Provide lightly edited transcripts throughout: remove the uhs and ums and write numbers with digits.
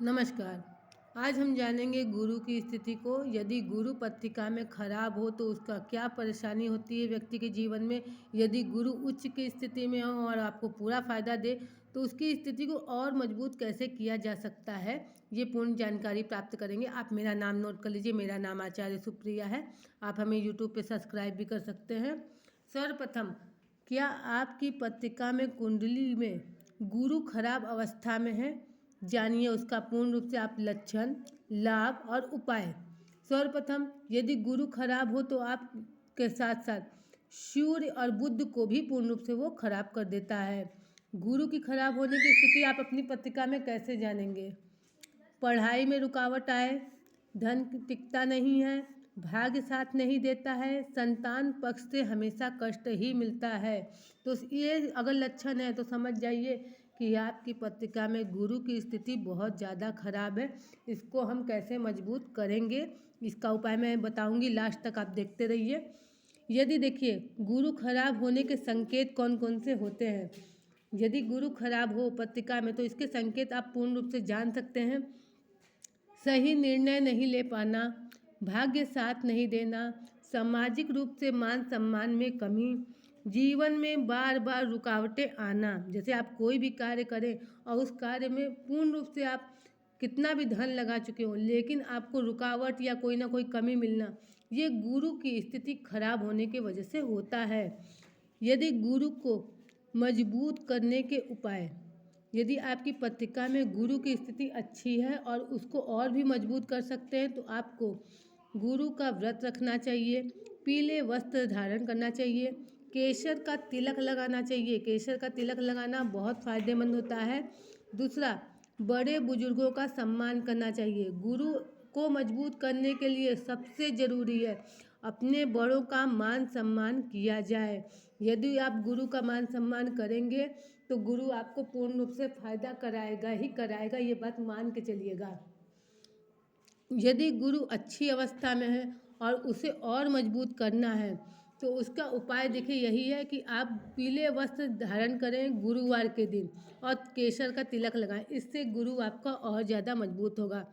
नमस्कार। आज हम जानेंगे गुरु की स्थिति को। यदि गुरु पत्रिका में खराब हो तो उसका क्या परेशानी होती है व्यक्ति के जीवन में। यदि गुरु उच्च की स्थिति में हो और आपको पूरा फायदा दे तो उसकी स्थिति को और मजबूत कैसे किया जा सकता है, ये पूर्ण जानकारी प्राप्त करेंगे। आप मेरा नाम नोट कर लीजिए। मेरा नाम आचार्य सुप्रिया है। आप हमें यूट्यूब पे सब्सक्राइब भी कर सकते हैं। सर्वप्रथम, क्या आपकी पत्रिका में कुंडली में गुरु खराब अवस्था में है? जानिए उसका पूर्ण रूप से आप लक्षण, लाभ और उपाय। सर्वप्रथम, यदि गुरु खराब हो तो आप के साथ साथ सूर्य और बुध को भी पूर्ण रूप से वो खराब कर देता है। गुरु की खराब होने की स्थिति आप अपनी पत्रिका में कैसे जानेंगे? पढ़ाई में रुकावट आए, धन टिकता नहीं है, भाग्य साथ नहीं देता है, संतान पक्ष से हमेशा कष्ट ही मिलता है। तो ये अगर लक्षण है तो समझ जाइए कि आपकी पत्रिका में गुरु की स्थिति बहुत ज़्यादा खराब है। इसको हम कैसे मजबूत करेंगे, इसका उपाय मैं बताऊंगी। लास्ट तक आप देखते रहिए। यदि देखिए गुरु खराब होने के संकेत कौन कौन से होते हैं। यदि गुरु खराब हो पत्रिका में तो इसके संकेत आप पूर्ण रूप से जान सकते हैं। सही निर्णय नहीं ले पाना, भाग्य साथ नहीं देना, सामाजिक रूप से मान सम्मान में कमी, जीवन में बार बार रुकावटें आना। जैसे आप कोई भी कार्य करें और उस कार्य में पूर्ण रूप से आप कितना भी धन लगा चुके हो लेकिन आपको रुकावट या कोई ना कोई कमी मिलना, ये गुरु की स्थिति खराब होने की वजह से होता है। यदि गुरु को मजबूत करने के उपाय, यदि आपकी पत्रिका में गुरु की स्थिति अच्छी है और उसको और भी मजबूत कर सकते हैं तो आपको गुरु का व्रत रखना चाहिए, पीले वस्त्र धारण करना चाहिए, केसर का तिलक लगाना चाहिए। केसर का तिलक लगाना बहुत फायदेमंद होता है। दूसरा, बड़े बुजुर्गों का सम्मान करना चाहिए। गुरु को मजबूत करने के लिए सबसे ज़रूरी है अपने बड़ों का मान सम्मान किया जाए। यदि आप गुरु का मान सम्मान करेंगे तो गुरु आपको पूर्ण रूप से फायदा कराएगा ही कराएगा, ये बात मान के चलिएगा। यदि गुरु अच्छी अवस्था में है और उसे और मजबूत करना है तो उसका उपाय देखिए यही है कि आप पीले वस्त्र धारण करें गुरुवार के दिन और केसर का तिलक लगाएं। इससे गुरु आपका और ज़्यादा मजबूत होगा।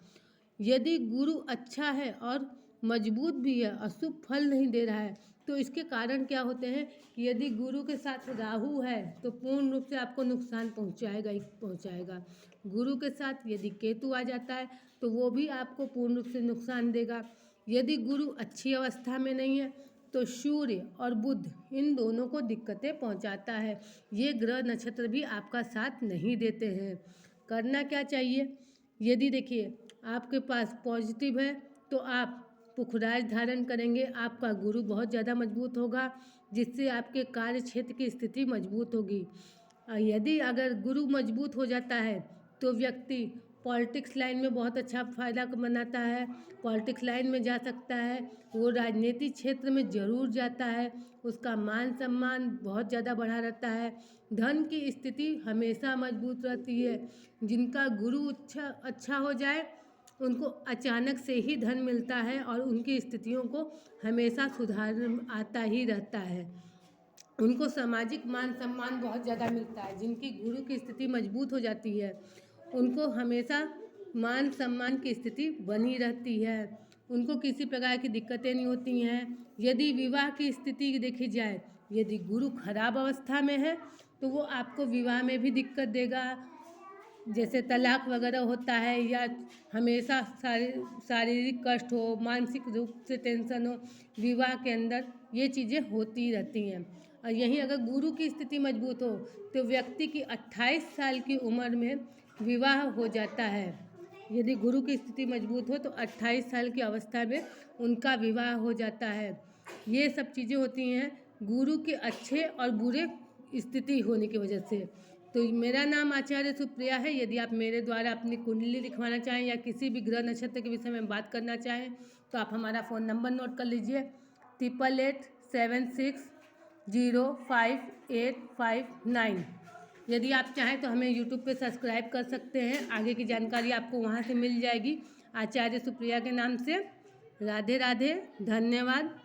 यदि गुरु अच्छा है और मजबूत भी है, अशुभ फल नहीं दे रहा है, तो इसके कारण क्या होते हैं कि यदि गुरु के साथ राहु है तो पूर्ण रूप से आपको नुकसान पहुंचाएगा ही पहुंचाएगा। गुरु के साथ यदि केतु आ जाता है तो वो भी आपको पूर्ण रूप से नुकसान देगा। यदि गुरु अच्छी अवस्था में नहीं है तो सूर्य और बुध इन दोनों को दिक्कतें पहुंचाता है। ये ग्रह नक्षत्र भी आपका साथ नहीं देते हैं। करना क्या चाहिए? यदि देखिए आपके पास पॉजिटिव है तो आप पुखराज धारण करेंगे, आपका गुरु बहुत ज़्यादा मजबूत होगा जिससे आपके कार्य क्षेत्र की स्थिति मजबूत होगी। यदि अगर गुरु मजबूत हो जाता है तो व्यक्ति पॉलिटिक्स लाइन में बहुत अच्छा फायदा बनाता है, पॉलिटिक्स लाइन में जा सकता है, वो राजनीतिक क्षेत्र में ज़रूर जाता है, उसका मान सम्मान बहुत ज़्यादा बढ़ा रहता है। धन की स्थिति हमेशा मजबूत रहती है। जिनका गुरु अच्छा हो जाए उनको अचानक से ही धन मिलता है और उनकी स्थितियों को हमेशा सुधार आता ही रहता है। उनको सामाजिक मान सम्मान बहुत ज़्यादा मिलता है। जिनकी गुरु की स्थिति मजबूत हो जाती है उनको हमेशा मान सम्मान की स्थिति बनी रहती है। उनको किसी प्रकार की दिक्कतें नहीं होती हैं। यदि विवाह की स्थिति देखी जाए, यदि गुरु खराब अवस्था में है तो वो आपको विवाह में भी दिक्कत देगा। जैसे तलाक वगैरह होता है या हमेशा शारीरिक कष्ट हो, मानसिक रूप से टेंशन हो, विवाह के अंदर ये चीज़ें होती रहती हैं। और यहीं अगर गुरु की स्थिति मजबूत हो तो व्यक्ति की 28 साल की उम्र में विवाह हो जाता है। यदि गुरु की स्थिति मजबूत हो तो 28 साल की अवस्था में उनका विवाह हो जाता है। ये सब चीज़ें होती हैं गुरु के अच्छे और बुरे स्थिति होने की वजह से। तो मेरा नाम आचार्य सुप्रिया है। यदि आप मेरे द्वारा अपनी कुंडली लिखवाना चाहें या किसी भी ग्रह नक्षत्र के विषय में बात करना चाहें तो आप हमारा फ़ोन नंबर नोट कर लीजिए 8887605859। यदि आप चाहें तो हमें यूट्यूब पे सब्सक्राइब कर सकते हैं। आगे की जानकारी आपको वहाँ से मिल जाएगी आचार्य सुप्रिया के नाम से। राधे राधे, धन्यवाद।